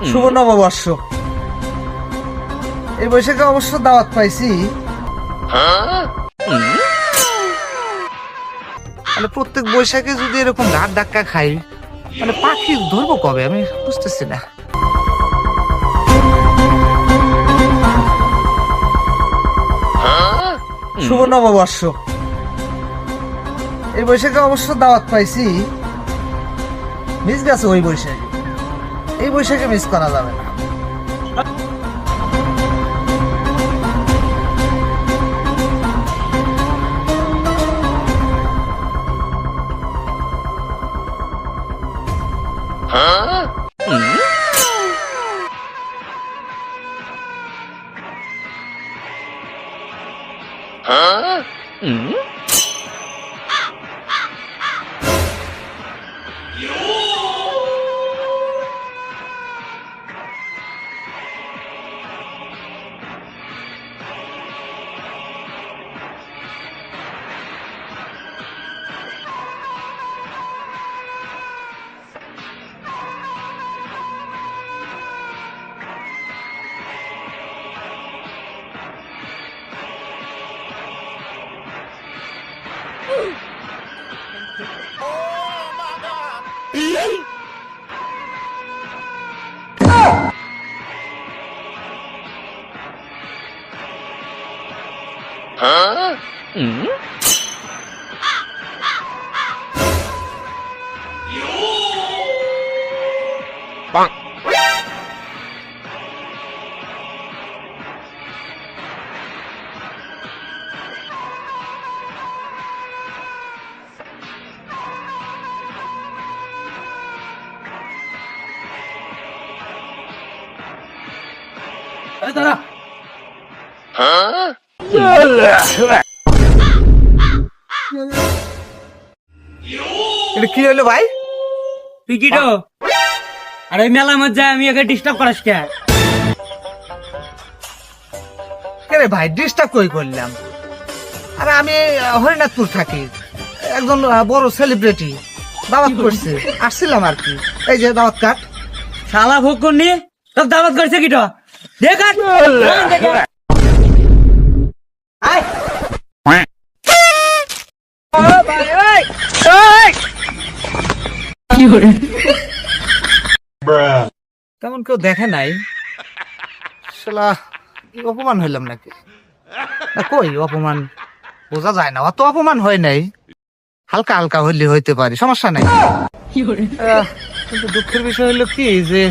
শুভ নববর্ষ। এই বৈশাখে অবশ্য দাওয়াত পাইছি। মানে প্রত্যেক বৈশাখে যদি এরকম ঘাট ধাক্কা খাই, মানে পাখি ধরবো কবে আমি বুঝতেছি না। শুভ নববর্ষ। এই বৈশাখে অবশ্য দাওয়াত পাইছি, মিস গেছে ওই বৈশাখে। এই বৈশাখে মিস করা যাবে না। এটা কি হলো ভাই? তুই কি তো আর ওই মেলার মধ্যে আমি একে ডিস্টার্ব করাস কে? রে ভাই ডিস্টার্ব কই করলাম? আরে আমি হরিনাথপুর থাকি, একজন বড় সেলিব্রিটি দাওয়াত করছে, আসছিলাম আর কি। এই যে দাওয়াত কার্ড। শালা ভোগ করনি তোর দাওয়াত করছে কি তো দেখ আর। আয় তেমন কেউ দেখে নাই। শালা অপমান হইলাম নাকি? না কই অপমান বোঝা যায় না, অত অপমান হয় নাই, হালকা হালকা হইলে হইতে পারে, সমস্যা নাই। কিন্তু দুঃখের বিষয় হলো কি যে